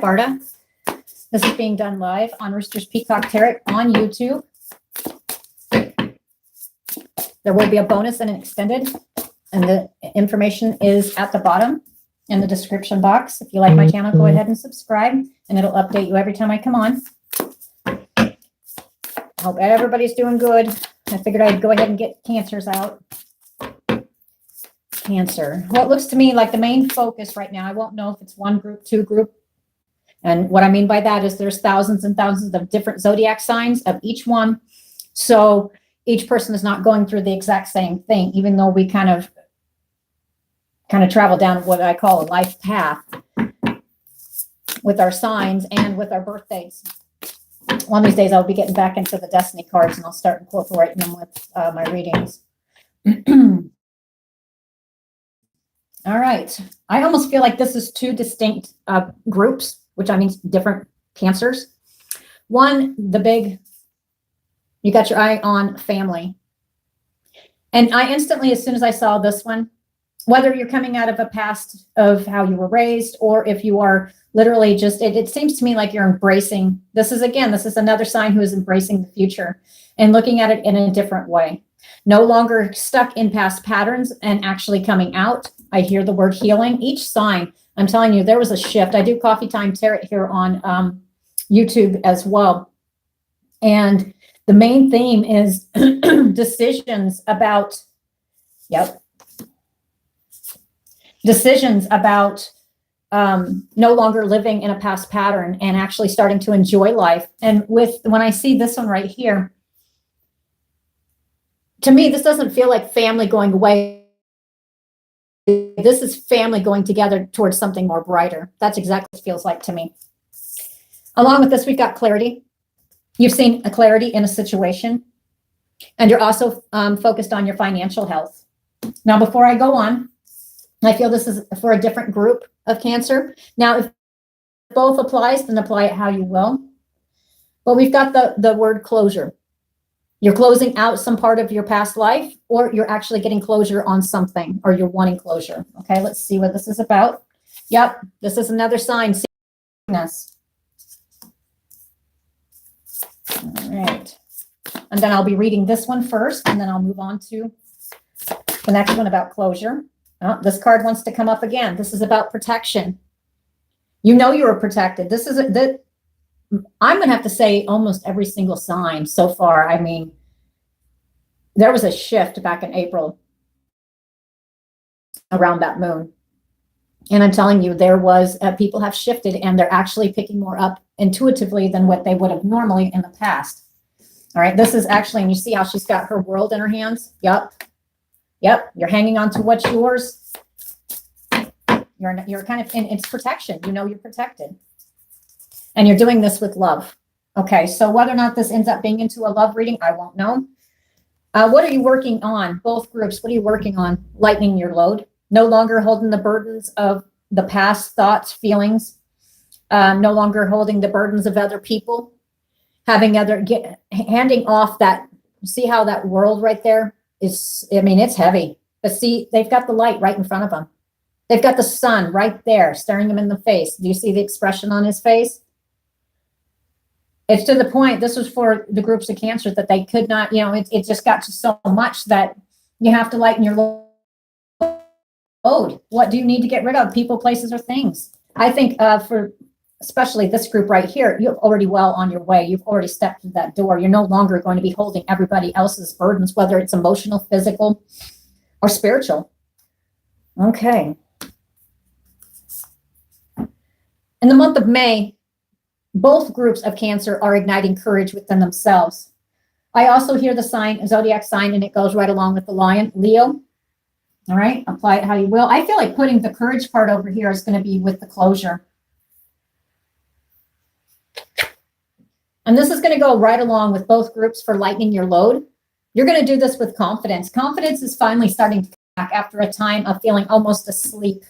Barda. This is being done live on Roosters Peacock Tarot on YouTube. There will be a bonus and an extended, and the information is at the bottom in the description box. If you like my channel, go ahead and subscribe, and it'll update you every time I come on. I hope everybody's doing good. I figured I'd go ahead and get cancers out. Cancer. Well, it looks to me like the main focus right now, I won't know if it's one group, two group. And what I mean by that is there's thousands and thousands of different zodiac signs of each one. So each person is not going through the exact same thing, even though we kind of travel down what I call a life path with our signs and with our birthdays. One of these days I'll be getting back into the destiny cards and I'll start incorporating them with my readings. All right. I almost feel like this is two distinct groups, which I mean different cancers. One, the big, you got your eye on family. And I instantly, as soon as I saw this one, whether you're coming out of a past of how you were raised, or if you are literally just, it seems to me like you're embracing, this is another sign who is embracing the future and looking at it in a different way. No longer stuck in past patterns and actually coming out. I hear the word healing. Each sign, I'm telling you, there was a shift. I do Coffee Time Tarot here on YouTube as well. And the main theme is decisions about, decisions about no longer living in a past pattern and actually starting to enjoy life. And when I see this one right here, to me, this doesn't feel like family going away. This is family going together towards something more brighter. That's exactly what it feels like to me. Along with this, we've got clarity. You've seen a clarity in a situation, and you're also focused on your financial health. Now, before I go on, I feel this is for a different group of Cancer. Now, if both applies, then apply it how you will. But we've got the word closure. You're closing out some part of your past life, or you're actually getting closure on something, or you're wanting closure. Okay, let's see what this is about. Yep, this is another sign. Sickness. All right. And then I'll be reading this one first, and then I'll move on to the next one about closure. Oh, this card wants to come up again. This is about protection. You know you are protected. This is I'm going to have to say almost every single sign so far. I mean, there was a shift back in April around that moon. And I'm telling you, there was, people have shifted and they're actually picking more up intuitively than what they would have normally in the past. All right. This is actually, and you see how she's got her world in her hands. Yep. Yep. You're hanging on to what's yours. You're kind of in its protection. You know, you're protected. And you're doing this with love. Okay, so whether or not this ends up being into a love reading, I won't know. What are you working on? Both groups, what are you working on? Lightening your load. No longer holding the burdens of the past thoughts, feelings. No longer holding the burdens of other people. Handing off that, see how that world right there is, I mean, it's heavy. But see, they've got the light right in front of them. They've got the sun right there, staring them in the face. Do you see the expression on his face? It's to the point, this was for the groups of Cancer that they could not, you know, it just got to so much that you have to lighten your load. What do you need to get rid of? People, places, or things? I think for especially this group right here, you're already well on your way. You've already stepped through that door. You're no longer going to be holding everybody else's burdens, whether it's emotional, physical, or spiritual. Okay. In the month of May, both groups of Cancer are igniting courage within themselves. I also hear the sign, zodiac sign, and it goes right along with the lion, Leo. All right, apply it how you will. I feel like putting the courage part over here is going to be with the closure. And this is going to go right along with both groups for lightening your load. You're going to do this with confidence. Confidence is finally starting to come back after a time of feeling almost asleep,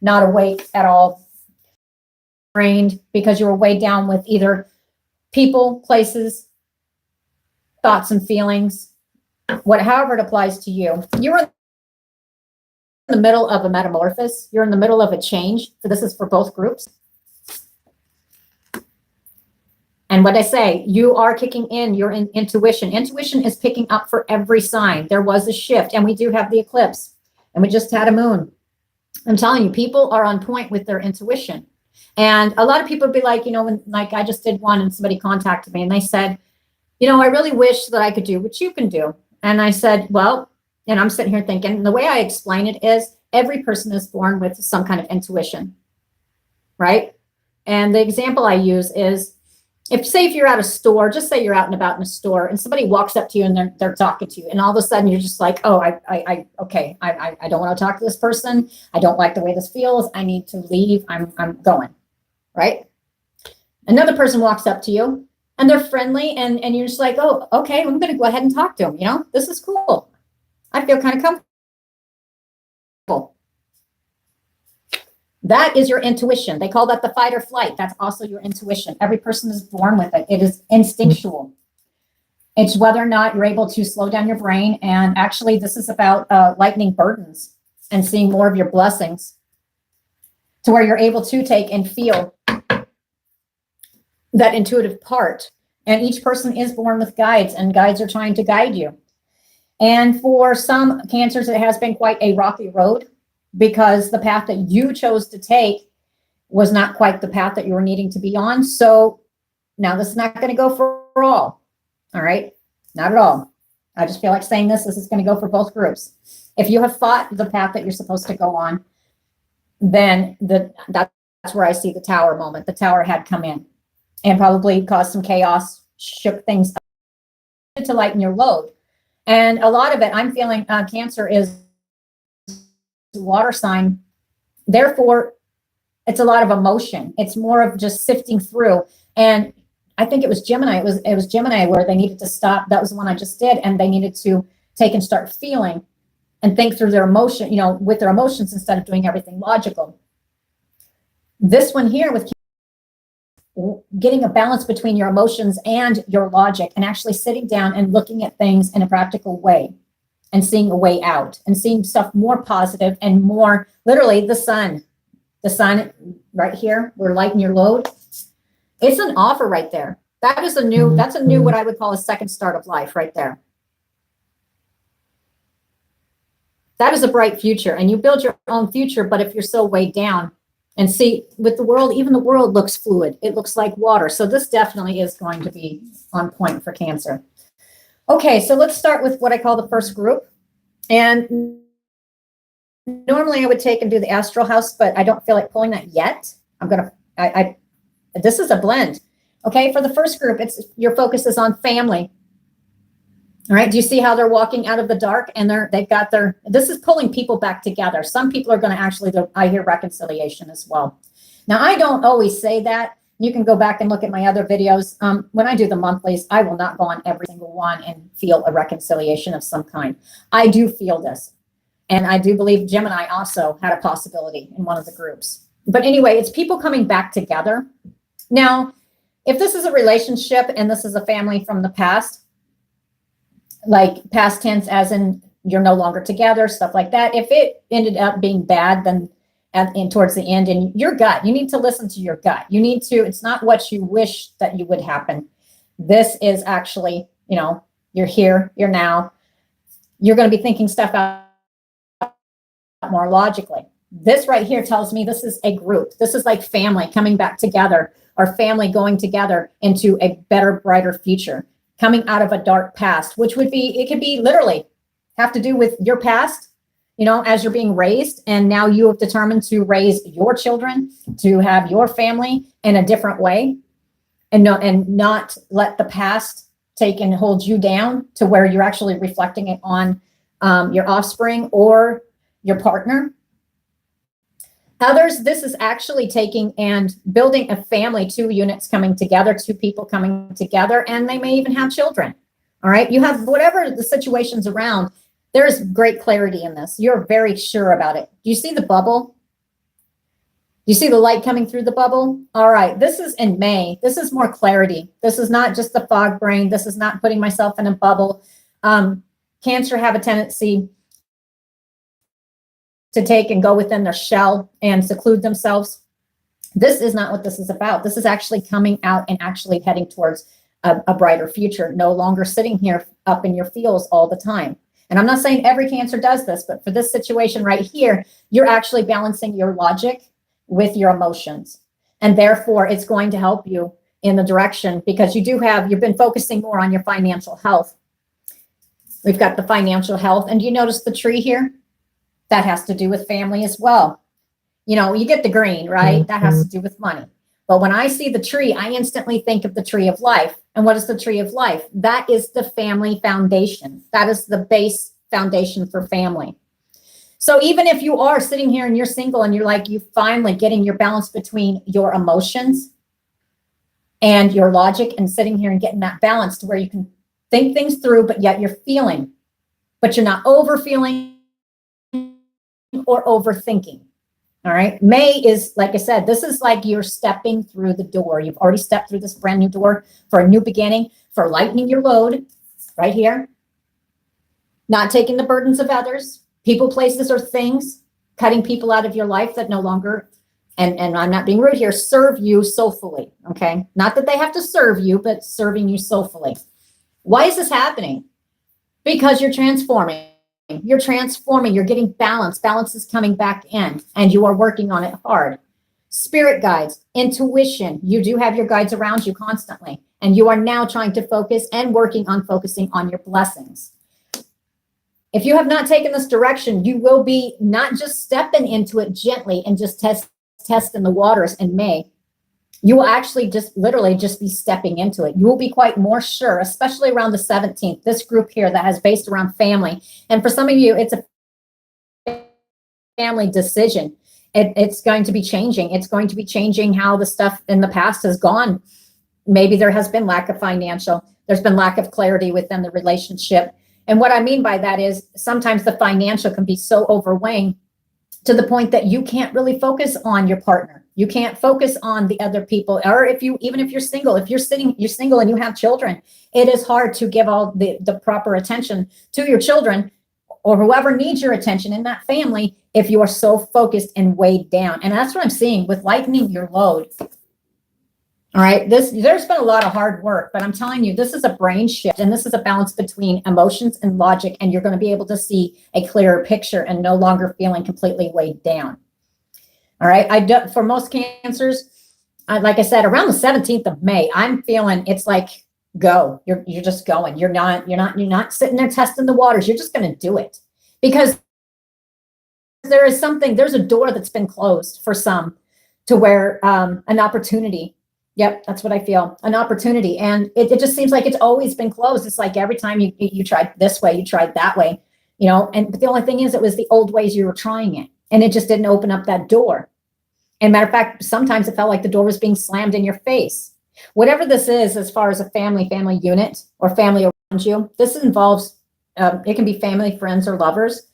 not awake at all. Drained because you were weighed down with either people, places, thoughts and feelings, however it applies to you. You're in the middle of a metamorphosis. You're in the middle of a change. So this is for both groups. And what I say, you are kicking in your intuition. Intuition is picking up for every sign. There was a shift, and we do have the eclipse, and we just had a moon. I'm telling you, people are on point with their intuition. And a lot of people would be like, when like I just did one and somebody contacted me and they said, I really wish that I could do what you can do. And I said, well, and I'm sitting here thinking, the way I explain it is every person is born with some kind of intuition, right? And the example I use is, if you're at a store, just say you're out and about in a store and somebody walks up to you and they're talking to you, and all of a sudden you're just like, oh, I don't want to talk to this person. I don't like the way this feels. I need to leave. I'm going, right? Another person walks up to you and they're friendly and you're just like, oh, okay, I'm going to go ahead and talk to them. This is cool. I feel kind of comfortable. That is your intuition. They call that the fight or flight. That's also your intuition. Every person is born with it. It is instinctual. It's whether or not you're able to slow down your brain. And actually, this is about lightening burdens and seeing more of your blessings to where you're able to take and feel that intuitive part. And each person is born with guides, and guides are trying to guide you. And for some Cancers, it has been quite a rocky road, because the path that you chose to take was not quite the path that you were needing to be on. So now this is not going to go for all. All right. Not at all. I just feel like saying this is going to go for both groups. If you have fought the path that you're supposed to go on, then that's where I see the tower moment. The tower had come in and probably caused some chaos, shook things up to lighten your load. And a lot of it, I'm feeling Cancer is water sign. Therefore, it's a lot of emotion. It's more of just sifting through. And I think it was Gemini. It was Gemini where they needed to stop. That was the one I just did. And they needed to take and start feeling and think through their emotion, with their emotions instead of doing everything logical. This one here with getting a balance between your emotions and your logic, and actually sitting down and looking at things in a practical way and seeing a way out and seeing stuff more positive and more literally the sun right here, we're lighting your load. It's an offer right there. That's a new, what I would call a second start of life right there. That is a bright future, and you build your own future. But if you're so weighed down, and see, with the world, even the world looks fluid. It looks like water. So this definitely is going to be on point for Cancer. Okay, so let's start with what I call the first group. And normally I would take and do the astral house, but I don't feel like pulling that yet. This is a blend. Okay, for the first group, your focus is on family. All right, do you see how they're walking out of the dark, and this is pulling people back together. Some people are going to actually, I hear reconciliation as well. Now, I don't always say that. You can go back and look at my other videos. When I do the monthlies, I will not go on every single one and feel a reconciliation of some kind. I do feel this. And I do believe Gemini also had a possibility in one of the groups. But anyway, it's people coming back together. Now, if this is a relationship and this is a family from the past, like past tense, as in you're no longer together, stuff like that. If it ended up being bad, then towards the end, and your gut, you need to listen to your gut. It's not what you wish that you would happen. This is actually, you're here, you're now. You're going to be thinking stuff out more logically. This right here tells me this is a group. This is like family coming back together, or family going together into a better, brighter future. Coming out of a dark past, which could be literally have to do with your past, as you're being raised. And now you have determined to raise your children, to have your family in a different way, and not let the past take and hold you down to where you're actually reflecting it on your offspring or your partner. Others, this is actually taking and building a family, 2 units coming together, 2 people coming together, and they may even have children. All right. You have whatever the situation's around. There's great clarity in this. You're very sure about it. Do you see the bubble? Do you see the light coming through the bubble? All right. This is in May. This is more clarity. This is not just the fog brain. This is not putting myself in a bubble. Cancer have a tendency to take and go within their shell and seclude themselves. This is not what this is about. This is actually coming out and actually heading towards a brighter future, no longer sitting here up in your feels all the time. And I'm not saying every Cancer does this, but for this situation right here, you're actually balancing your logic with your emotions. And therefore, it's going to help you in the direction, because you've been focusing more on your financial health. We've got the financial health. And you notice the tree here? That has to do with family as well. You know, you get the green, right? That has to do with money. But when I see the tree, I instantly think of the tree of life. And what is the tree of life? That is the family foundation. That is the base foundation for family. So even if you are sitting here and you're single and you finally getting your balance between your emotions and your logic, and sitting here and getting that balance to where you can think things through, but yet you're feeling, but you're not over feeling or overthinking. All right. May is, like I said, this is like you're stepping through the door. You've already stepped through this brand new door for a new beginning, for lightening your load right here. Not taking the burdens of others, people, places, or things, cutting people out of your life that no longer, and I'm not being rude here, serve you soulfully. Okay. Not that they have to serve you, but serving you soulfully. Why is this happening? Because you're transforming. You're transforming. You're getting balance. Balance is coming back in, and you are working on it hard. Spirit guides, intuition. You do have your guides around you constantly, and you are now trying to focus and working on focusing on your blessings. If you have not taken this direction, you will be not just stepping into it gently and just testing the waters in May. You will actually just literally just be stepping into it. You will be quite more sure, especially around the 17th, this group here that has based around family. And for some of you, it's a family decision. It's going to be changing. It's going to be changing how the stuff in the past has gone. Maybe there has been lack of there's been lack of clarity within the relationship. And what I mean by that is sometimes the financial can be so overwhelming to the point that you can't really focus on your partner. You can't focus on the other people. Or even if you're single, you're single and you have children, it is hard to give all the proper attention to your children or whoever needs your attention in that family if you are so focused and weighed down. And that's what I'm seeing with lightening your load. All right, there's been a lot of hard work, but I'm telling you, this is a brain shift, and this is a balance between emotions and logic, and you're going to be able to see a clearer picture and no longer feeling completely weighed down. All right, for most Cancers, like I said, around the 17th of May, I'm feeling it's like go. You're just going. You're not sitting there testing the waters. You're just going to do it, because there's a door that's been closed for some, to where an opportunity. Yep, that's what I feel, an opportunity. And it just seems like it's always been closed. It's like every time you tried this way, you tried that way, but the only thing is it was the old ways you were trying it, and it just didn't open up that door. And matter of fact, sometimes it felt like the door was being slammed in your face. Whatever this is, as far as a family unit or family around you, this involves, it can be family, friends, or lovers,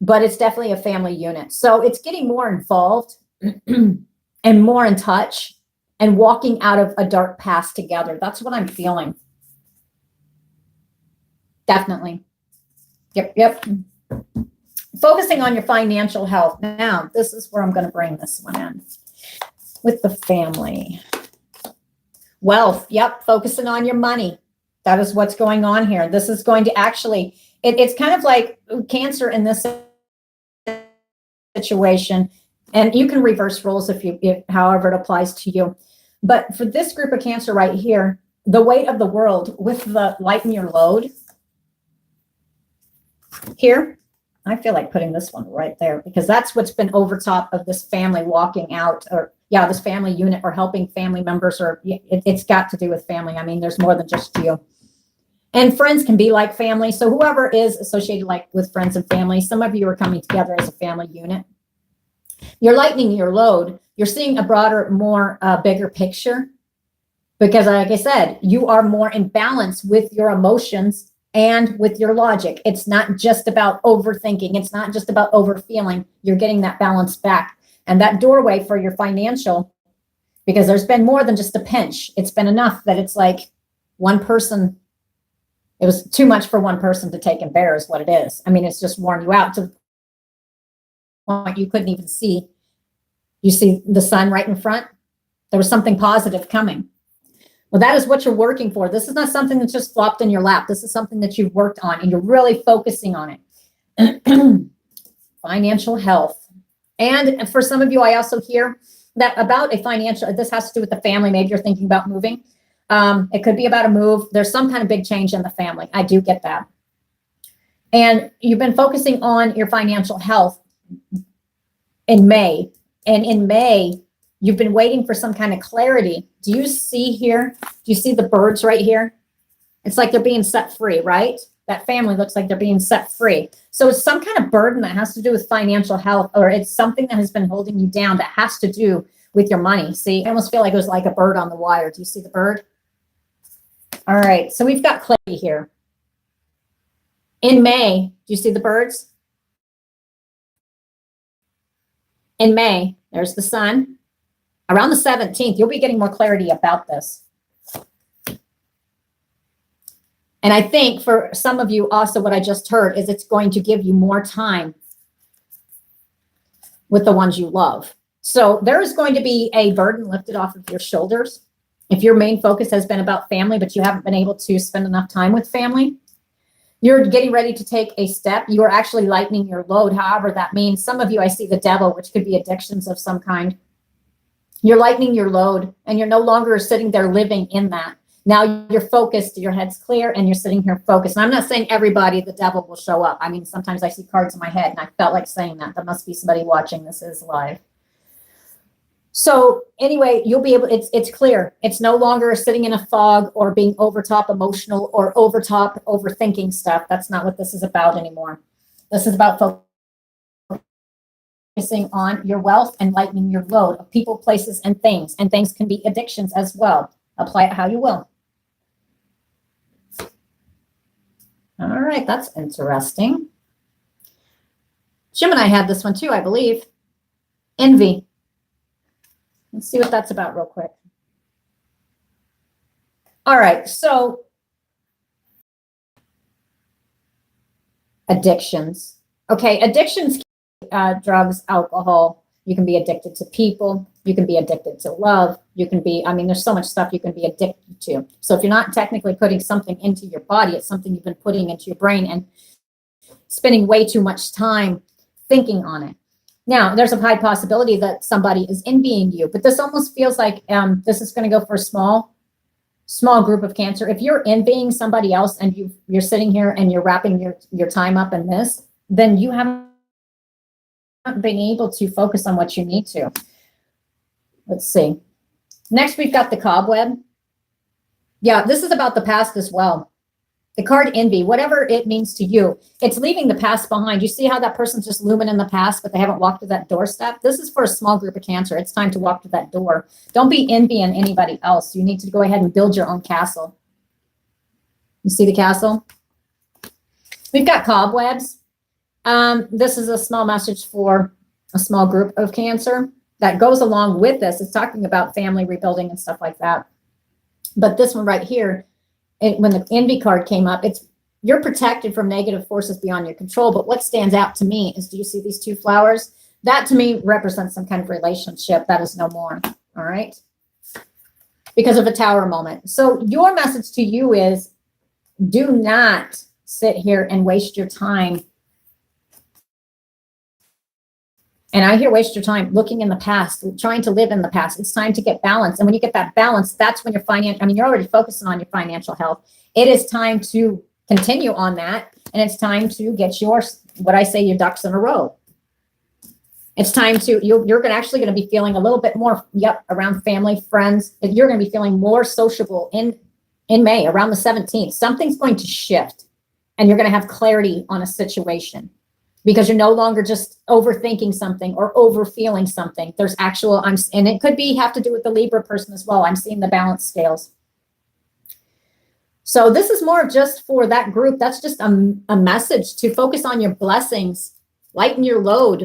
but it's definitely a family unit. So it's getting more involved and more in touch, and walking out of a dark past together. That's what I'm feeling. Definitely. Yep. Focusing on your financial health. Now, this is where I'm going to bring this one in. With the family. Wealth. Yep. Focusing on your money. That is what's going on here. This is going to actually, it's kind of like Cancer in this situation. And you can reverse roles if however it applies to you. But for this group of Cancer right here, the weight of the world with the lighten your load here, I feel like putting this one right there, because that's what's been over top of this family walking out, or this family unit, or helping family members, or it's got to do with family. I mean, there's more than just you. And friends can be like family. So whoever is associated with friends and family, some of you are coming together as a family unit. You're lightening your load. You're seeing a broader, more bigger picture, because like I said, you are more in balance with your emotions and with your logic. It's not just about overthinking. It's not just about overfeeling. You're getting that balance back. And that doorway for your financial, because there's been more than just a pinch. It's been enough that it's like one person, it was too much for one person to take and bear is what it is. I mean, it's just worn you out to the point you couldn't even see. You see the sun right in front. There was something positive coming. Well, that is what you're working for. This is not something that's just flopped in your lap. This is something that you've worked on and you're really focusing on it. Financial health. And for some of you, I also hear that about a financial, this has to do with the family. Maybe you're thinking about moving. It could be about a move. There's some kind of big change in the family. I do get that. And you've been focusing on your financial health in May. And in May, you've been waiting for some kind of clarity. Do you see here? Do you see the birds right here? It's like they're being set free, right? That family looks like they're being set free. So it's some kind of burden that has to do with financial health, or it's something that has been holding you down that has to do with your money. See, I almost feel like it was like a bird on the wire. Do you see the bird? All right, so we've got clarity here. In May, do you see the birds? In May, there's the sun. Around the 17th, you'll be getting more clarity about this. And I think for some of you also what I just heard is it's going to give you more time with the ones you love. So there is going to be a burden lifted off of your shoulders. If your main focus has been about family, but you haven't been able to spend enough time with family, you're getting ready to take a step. You are actually lightening your load. However, that means some of you, I see the devil, which could be addictions of some kind. You're lightening your load and you're no longer sitting there living in that. Now you're focused, your head's clear, and you're sitting here focused. And I'm not saying everybody, the devil will show up. I mean, sometimes I see cards in my head and I felt like saying that. There must be somebody watching. This is live. So anyway, you'll be able, it's clear. It's no longer sitting in a fog or being overtop emotional or overtop overthinking stuff. That's not what this is about anymore. This is about focusing on your wealth and lightening your load of people, places, and things. And things can be addictions as well. Apply it how you will. All right, that's interesting. Jim and I had this one too, I believe. Envy. Let's see what that's about real quick. All right, so addictions. Okay, addictions, drugs, alcohol. You can be addicted to people. You can be addicted to love. You can be, I mean, there's so much stuff you can be addicted to. So if you're not technically putting something into your body, it's something you've been putting into your brain and spending way too much time thinking on it. Now, there's a high possibility that somebody is envying you, but this almost feels like this is going to go for a small group of Cancer. If you're envying somebody else and you're sitting here and you're wrapping your time up in this, then you haven't been able to focus on what you need to. Let's see. Next, we've got the cobweb. Yeah, this is about the past as well. The card envy, whatever it means to you, it's leaving the past behind. You see how that person's just looming in the past, but they haven't walked to that doorstep? This is for a small group of Cancer. It's time to walk to that door. Don't be envying anybody else. You need to go ahead and build your own castle. You see the castle? We've got cobwebs. This is a small message for a small group of Cancer that goes along with this. It's talking about family rebuilding and stuff like that. But this one right here, when the envy card came up, you're protected from negative forces beyond your control. But what stands out to me is, do you see these two flowers? That to me represents some kind of relationship that is no more. All right. Because of a tower moment. So your message to you is, do not sit here and waste your time. And I hear waste your time looking in the past, trying to live in the past. It's time to get balance. And when you get that balance, that's when you're already focusing on your financial health. It is time to continue on that. And it's time to get your ducks in a row. It's time to, you're actually going to be feeling a little bit more, around family, friends. You're going to be feeling more sociable in May, around the 17th. Something's going to shift and you're going to have clarity on a situation. Because you're no longer just overthinking something or overfeeling something. There's actual, and it could have to do with the Libra person as well. I'm seeing the balance scales. So this is more of just for that group. That's just a message to focus on your blessings, lighten your load.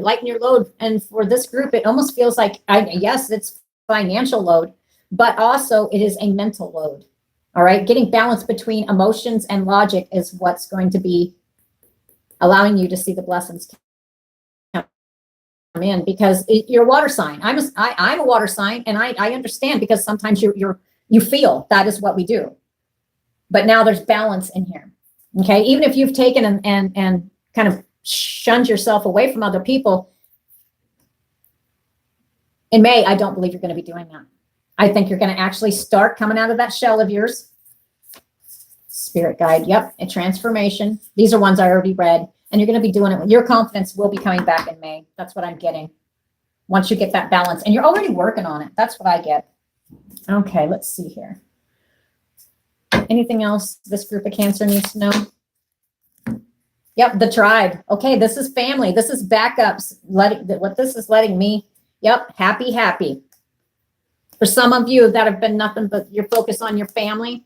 And for this group, it almost feels like, yes, it's financial load, but also it is a mental load. All right. Getting balance between emotions and logic is what's going to be allowing you to see the blessings in because you're a water sign. I'm a water sign, and I understand because sometimes you feel that is what we do. But now there's balance in here. Okay. Even if you've taken and kind of shunned yourself away from other people, in May, I don't believe you're going to be doing that. I think you're going to actually start coming out of that shell of yours. Spirit guide. Yep. A transformation. These are ones I already read. And you're going to be doing it. Your confidence will be coming back in May. That's what I'm getting. Once you get that balance. And you're already working on it. That's what I get. Okay. Let's see here. Anything else this group of Cancer needs to know? Yep. The tribe. Okay. This is family. This is backups. What this is letting me. Yep. Happy, happy. For some of you that have been nothing but you're focused on your family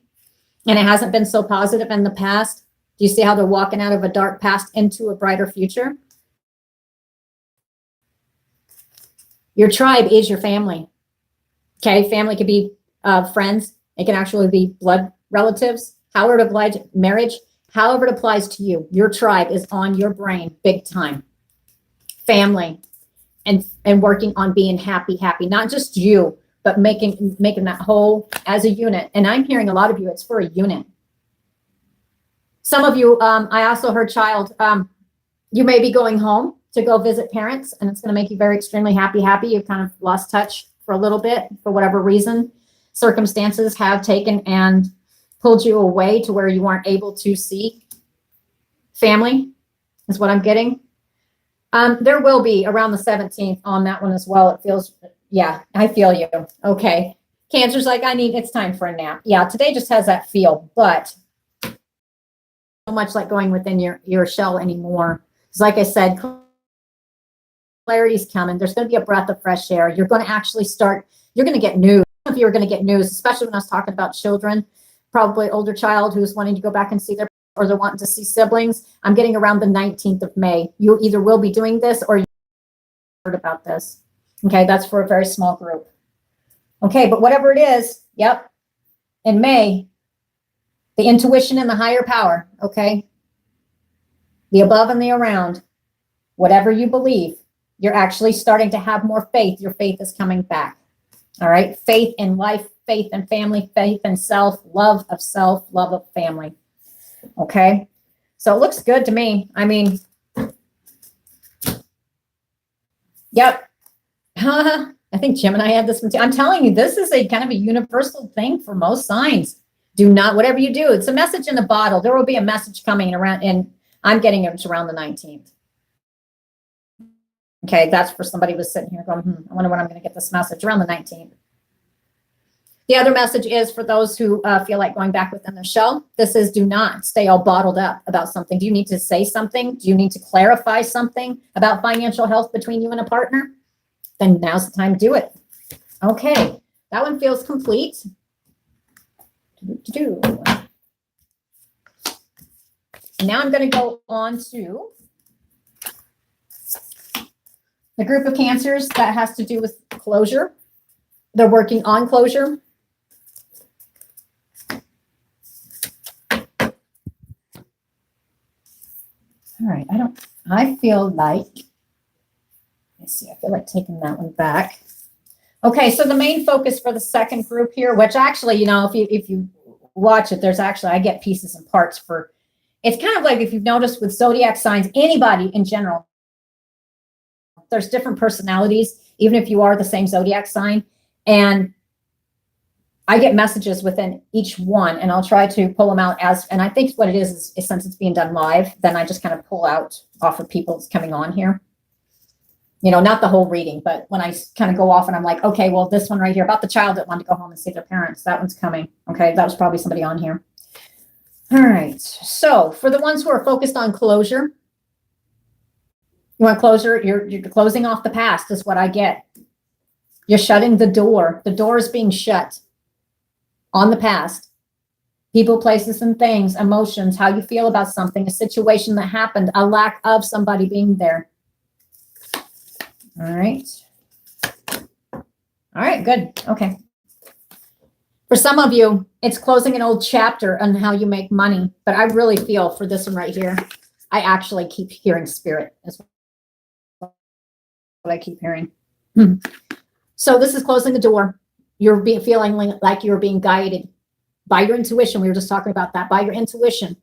and it hasn't been so positive in the past. Do you see how they're walking out of a dark past into a brighter future? Your tribe is your family. Okay. Family could be friends. It can actually be blood relatives. However it applies to marriage, however it applies to you, your tribe is on your brain big time. Family and working on being happy, not just you, but making that whole as a unit. And I'm hearing a lot of you, it's for a unit. Some of you, I also heard child, you may be going home to go visit parents, and it's going to make you very extremely happy. You've kind of lost touch for a little bit for whatever reason. Circumstances have taken and pulled you away to where you weren't able to see family, is what I'm getting. There will be around the 17th on that one as well. It feels, yeah, I feel you. Okay. Cancer's like, it's time for a nap. Yeah, today just has that feel, but so much like going within your shell anymore. Because like I said, clarity's coming. There's going to be a breath of fresh air. You're going to actually you're going to get news. Some of you are going to get news, especially when I was talking about children, probably older child who's wanting to go back and see their or they're wanting to see siblings. I'm getting around the 19th of May. You either will be doing this or you heard about this. Okay, that's for a very small group. Okay, but whatever it is, yep. In May, the intuition and the higher power, okay? The above and the around, whatever you believe, you're actually starting to have more faith. Your faith is coming back. All right, faith in life, faith in family, faith in self, love of family. Okay, so it looks good to me. I mean, yep. I think Jim and I had this one too. I'm telling you, this is a kind of a universal thing for most signs. Do not, whatever you do, it's a message in a bottle. There will be a message coming around, and I'm getting it around the 19th. Okay, that's for somebody who was sitting here going, I wonder when I'm going to get this message around the 19th. The other message is for those who feel like going back within their shell. This is do not stay all bottled up about something. Do you need to say something? Do you need to clarify something about financial health between you and a partner? Then now's the time to do it. Okay, that one feels complete. Now I'm going to go on to the group of Cancers that has to do with closure. They're working on closure. All right, I feel like, let's see, I feel like taking that one back. Okay, so the main focus for the second group here, which actually, you know, if you watch it, there's actually, I get pieces and parts for, it's kind of like if you've noticed with zodiac signs, anybody in general, there's different personalities, even if you are the same zodiac sign. And I get messages within each one, and I'll try to pull them out and I think what it is since it's being done live, then I just kind of pull out off of people coming on here. You know, not the whole reading, but when I kind of go off and I'm like, okay, well, this one right here about the child that wanted to go home and see their parents, that one's coming. Okay, that was probably somebody on here. All right, so for the ones who are focused on closure, you want closure, you're closing off the past is what I get. You're shutting the door. The door is being shut on the past. People, places, and things, emotions, how you feel about something, a situation that happened, a lack of somebody being there. All right. All right, good. Okay. For some of you, it's closing an old chapter on how you make money, but I really feel for this one right here, I actually keep hearing spirit as what I keep hearing. So this is closing the door. You're feeling like you're being guided by your intuition. We were just talking about that, by your intuition,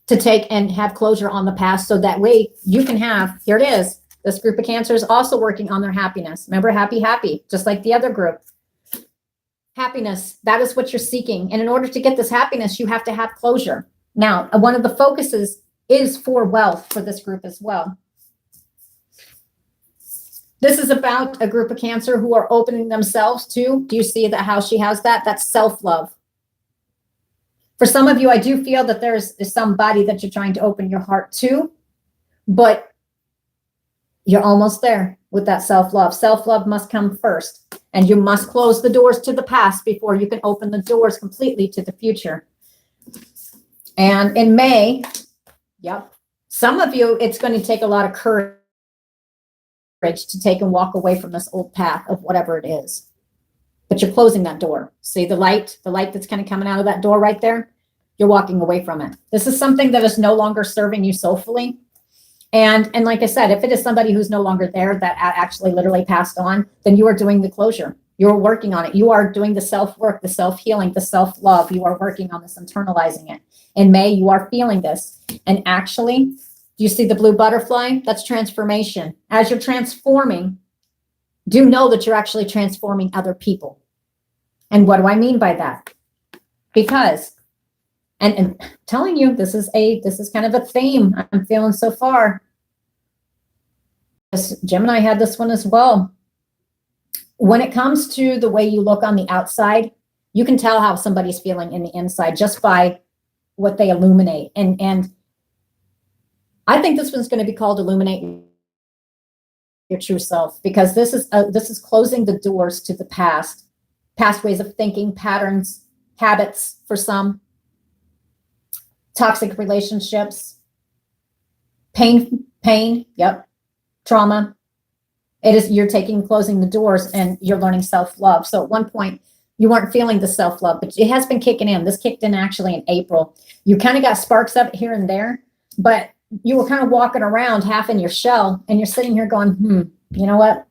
to take and have closure on the past. So that way you can have, here it is. This group of Cancer is also working on their happiness. Remember, happy, just like the other group. Happiness, that is what you're seeking. And in order to get this happiness, you have to have closure. Now, one of the focuses is for wealth for this group as well. This is about a group of Cancer who are opening themselves to, do you see that how she has that? That's self-love. For some of you, I do feel that there's somebody that you're trying to open your heart to, but you're almost there with that self-love. Self-love must come first, and you must close the doors to the past before you can open the doors completely to the future. And in May, yep, some of you, it's going to take a lot of courage to take and walk away from this old path of whatever it is. But you're closing that door. See the light that's kind of coming out of that door right there? You're walking away from it. This is something that is no longer serving you soulfully. And like I said, if it is somebody who's no longer there that actually literally passed on, then you are doing the closure. You're working on it. You are doing the self-work, the self-healing, the self-love. You are working on this, internalizing it. In May, you are feeling this. And actually, do you see the blue butterfly? That's transformation. As you're transforming, do know that you're actually transforming other people. And what do I mean by that? Because, and telling you, this is kind of a theme I'm feeling so far. Gemini had this one as well. When it comes to the way you look on the outside, you can tell how somebody's feeling in the inside just by what they illuminate. And I think this one's going to be called Illuminate Your True Self, because this is closing the doors to the past ways of thinking, patterns, habits for some, toxic relationships, pain, yep, trauma. You're closing the doors and you're learning self-love. So at one point you weren't feeling the self-love, but it has been kicking in. This kicked in actually in April. You kind of got sparks of it here and there, but you were kind of walking around half in your shell and you're sitting here going, you know what?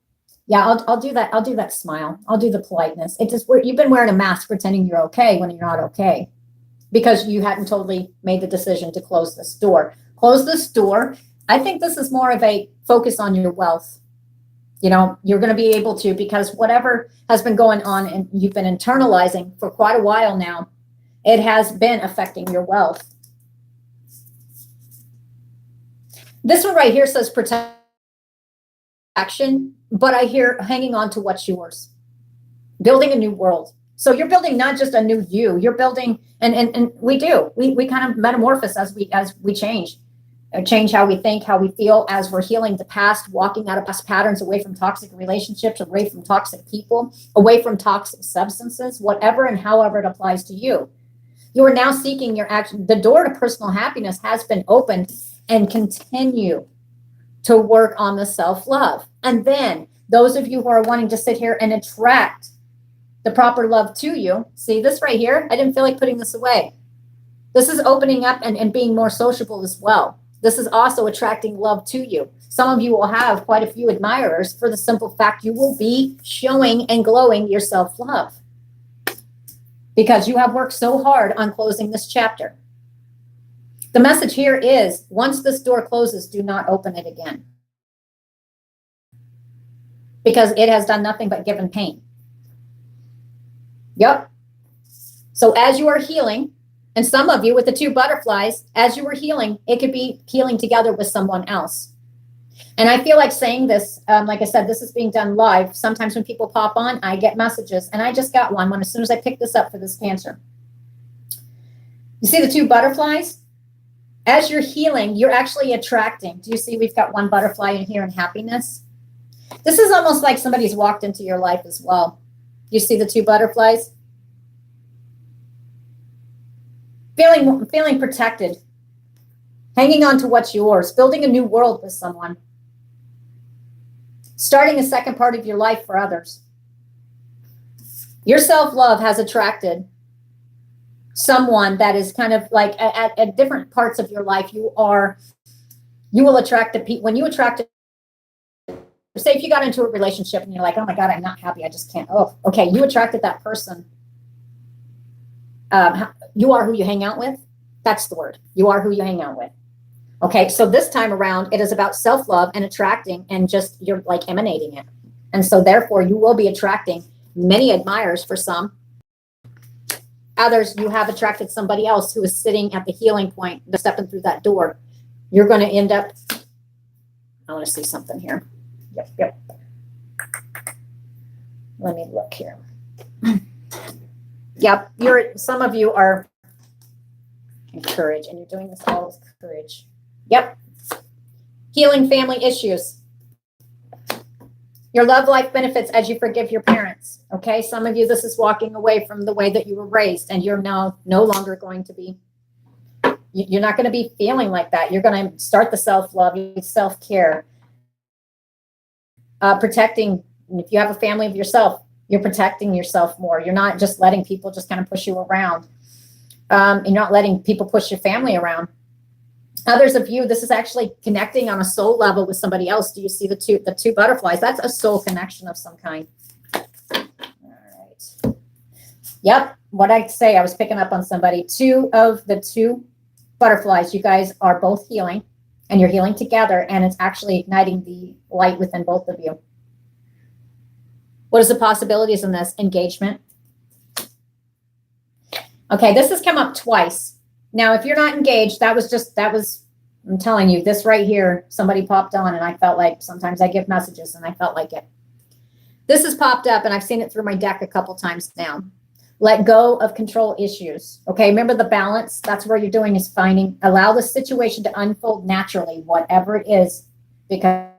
Yeah, I'll do that. I'll do that smile. I'll do the politeness. It's just you've been wearing a mask pretending you're okay when you're not okay because you hadn't totally made the decision to close this door. Close this door. I think this is more of a focus on your wealth. You know, you're going to be able to, because whatever has been going on and you've been internalizing for quite a while now, it has been affecting your wealth. This one right here says protection, but I hear hanging on to what's yours, building a new world. So you're building not just a new you, you're building, and we kind of metamorphose as we change how we think, how we feel, as we're healing the past, walking out of past patterns, away from toxic relationships, away from toxic people, away from toxic substances, whatever and however it applies to you. You are now seeking your action. The door to personal happiness has been opened, and continue to work on the self-love. And then those of you who are wanting to sit here and attract the proper love to you, see this right here? I didn't feel like putting this away. This is opening up and being more sociable as well. This is also attracting love to you. Some of you will have quite a few admirers for the simple fact you will be showing and glowing your self-love because you have worked so hard on closing this chapter. The message here is, once this door closes, do not open it again, because it has done nothing but given pain. Yep. So as you are healing, and some of you with the two butterflies, as you were healing, it could be healing together with someone else. And I feel like saying this, like I said, this is being done live. Sometimes when people pop on, I get messages, and I just got one as soon as I picked this up for this Cancer. You see the two butterflies? As you're healing, you're actually attracting. Do you see we've got one butterfly in here in happiness? This is almost like somebody's walked into your life as well. You see the two butterflies? Feeling protected, hanging on to what's yours, building a new world with someone, starting a second part of your life for others. Your self-love has attracted someone that is kind of like at different parts of your life. You will attract the people. When you attract a say if you got into a relationship and you're like, oh my God, I'm not happy. I just can't. Oh, okay. You attracted that person. You are who you hang out with. That's the word. You are who you hang out with. Okay. So this time around, it is about self-love and attracting and just you're like emanating it. And so therefore you will be attracting many admirers for some. Others, you have attracted somebody else who is sitting at the healing point, they're stepping through that door. You're going to end up, I want to see something here. Yep. Let me look here. Yep, some of you are in courage, and you're doing this all with courage. Yep. Healing family issues. Your love life benefits as you forgive your parents. Okay, some of you, this is walking away from the way that you were raised, and you're now no longer going to be, you're not going to be feeling like that. You're going to start the self-love, self-care, protecting. If you have a family of yourself, you're protecting yourself more. You're not just letting people just kind of push you around. You're not letting people push your family around. Others of you, this is actually connecting on a soul level with somebody else. Do you see the two butterflies? That's a soul connection of some kind. All right. Yep. What I'd say, I was picking up on somebody. Two of the two butterflies, you guys are both healing, and you're healing together, and it's actually igniting the light within both of you. What is the possibilities in this? Engagement. Okay, this has come up twice. Now, if you're not engaged, that was, I'm telling you, this right here, somebody popped on, and I felt like, sometimes I give messages, and I felt like it. This has popped up, and I've seen it through my deck a couple times now. Let go of control issues. Okay, remember the balance? That's where you're doing is allow the situation to unfold naturally, whatever it is, because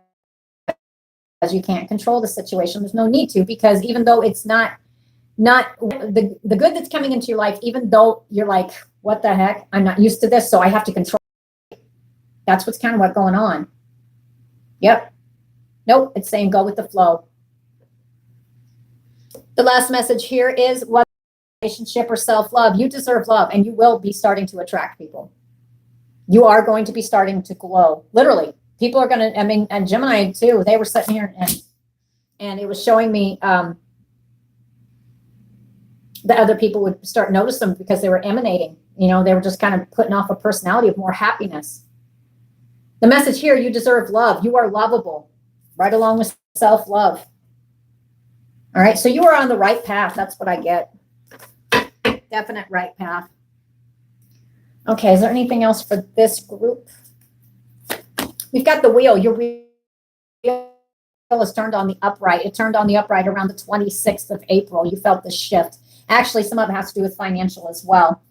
you can't control the situation. There's no need to, because even though it's not the good that's coming into your life, even though you're like, what the heck? I'm not used to this, so I have to control it. That's what's kind of what's going on. Yep. Nope, it's saying go with the flow. The last message here is what relationship or self-love. You deserve love, and you will be starting to attract people. You are going to be starting to glow. Literally. People are going to, I mean, and Gemini too, they were sitting here and it was showing me that other people would start noticing because they were emanating. You know, they were just kind of putting off a personality of more happiness. The message here, you deserve love. You are lovable, right along with self-love. All right, so you are on the right path. That's what I get. Definite right path. Okay, is there anything else for this group? We've got the wheel. Your wheel is turned on the upright. It turned on the upright around the 26th of April. You felt the shift. Actually, some of it has to do with financial as well.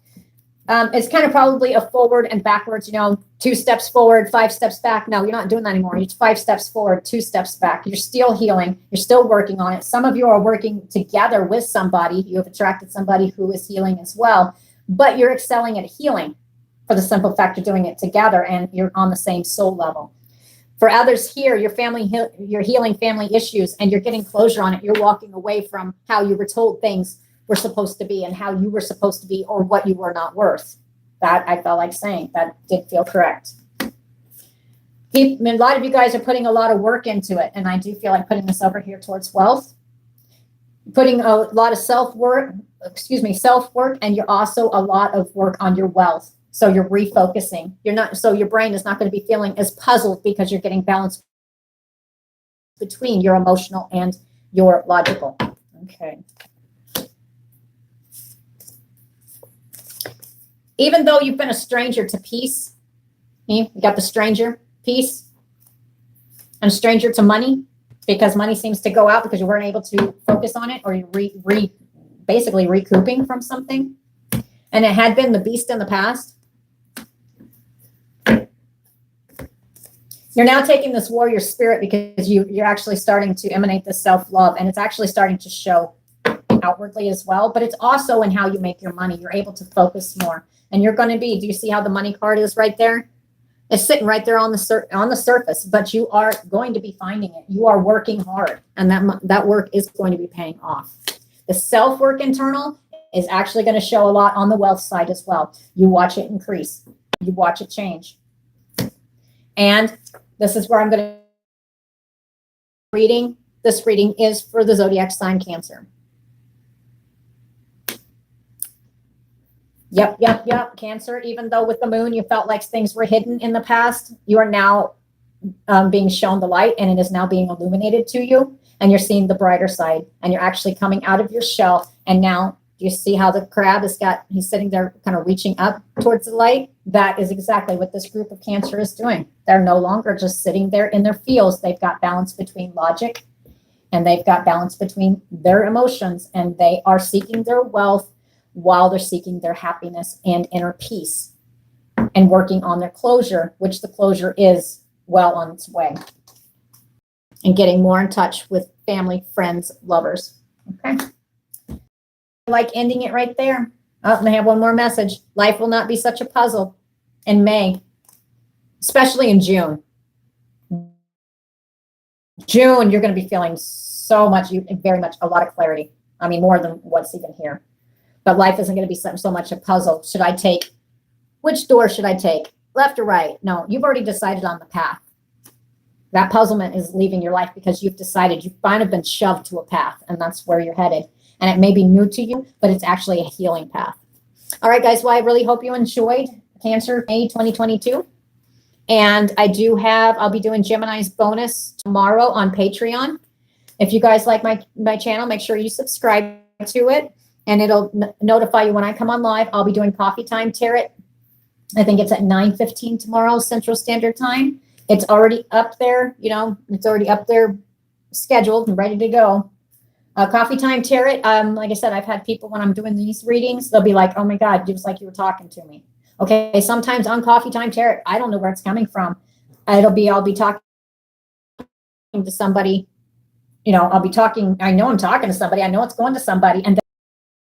It's kind of probably a forward and backwards, you know, 2 steps forward, 5 steps back. No, you're not doing that anymore. It's 5 steps forward, 2 steps back. You're still healing. You're still working on it. Some of you are working together with somebody. You have attracted somebody who is healing as well, but you're excelling at healing for the simple fact you're doing it together and you're on the same soul level. For others here, you're healing family issues and you're getting closure on it. You're walking away from how you were told things were supposed to be and how you were supposed to be or what you were not worth. That I felt like saying. That did feel correct. A lot of you guys are putting a lot of work into it, and I do feel like putting this over here towards wealth. Putting a lot of self-work, and you're also a lot of work on your wealth. So you're refocusing. So your brain is not going to be feeling as puzzled because you're getting balance between your emotional and your logical. Okay. Even though you've been a stranger to peace, you got the stranger, peace, and a stranger to money, because money seems to go out because you weren't able to focus on it, or you're basically recouping from something. And it had been the beast in the past. You're now taking this warrior spirit because you're actually starting to emanate this self-love, and it's actually starting to show outwardly as well, but it's also in how you make your money. You're able to focus more. And you're going to be, do you see how the money card is right there? It's sitting right there on the surface, but you are going to be finding it. You are working hard, and that work is going to be paying off. The self-work internal is actually going to show a lot on the wealth side as well. You watch it increase. You watch it change. And this is where I'm going reading, this reading is for the zodiac sign Cancer. Yep. Cancer, even though with the moon, you felt like things were hidden in the past, you are now being shown the light, and it is now being illuminated to you, and you're seeing the brighter side, and you're actually coming out of your shell. And now you see how the crab he's sitting there kind of reaching up towards the light. That is exactly what this group of Cancer is doing. They're no longer just sitting there in their feels. They've got balance between logic, and they've got balance between their emotions, and they are seeking their wealth while they're seeking their happiness and inner peace, and working on their closure, which the closure is well on its way, and getting more in touch with family, friends, lovers. Okay. Like ending it right there. Oh, and I have one more message. Life will not be such a puzzle in May, especially in June. June, you're going to be feeling so much, very much a lot of clarity. I mean, more than what's even here. But life isn't going to be so much a puzzle. Which door should I take? Left or right? No, you've already decided on the path. That puzzlement is leaving your life because you've decided, you've kind of been shoved to a path, and that's where you're headed. And it may be new to you, but it's actually a healing path. All right, guys. Well, I really hope you enjoyed Cancer May 2022. And I'll be doing Gemini's bonus tomorrow on Patreon. If you guys like my channel, make sure you subscribe to it, and it'll notify you when I come on live. I'll be doing Coffee Time Tarot. I think it's at 9:15 tomorrow, Central Standard Time. It's already up there, it's already up there scheduled and ready to go. Coffee Time Tarot. Like I said, I've had people when I'm doing these readings, they'll be like, oh my God, just like you were talking to me. Okay. Sometimes on Coffee Time Tarot, I don't know where it's coming from. I'll be talking to somebody, I know I'm talking to somebody. I know it's going to somebody. And then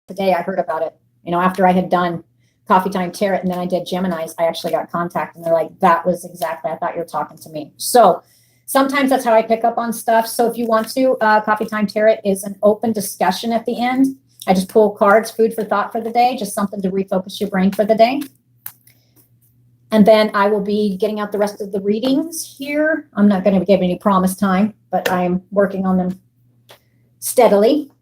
today I heard about it, after I had done Coffee Time Tarot, and then I did Gemini's, I actually got contacted, and they're like, that was exactly, I thought you were talking to me. So sometimes that's how I pick up on stuff. So if you want to, Coffee Time Tarot is an open discussion at the end. I just pull cards, food for thought for the day, just something to refocus your brain for the day. And then I will be getting out the rest of the readings here. I'm not going to give any promised time, but I'm working on them steadily.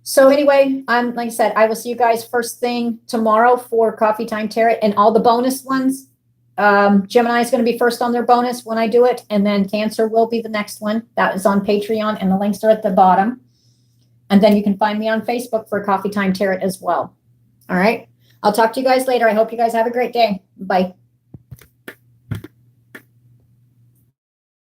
So anyway, like I said, I will see you guys first thing tomorrow for Coffee Time Tarot, and all the bonus ones. Gemini is going to be first on their bonus when I do it, and then Cancer will be the next one. That is on Patreon, and the links are at the bottom. And then you can find me on Facebook for Coffee Time Tarot as well. All right. I'll talk to you guys later. I hope you guys have a great day. Bye.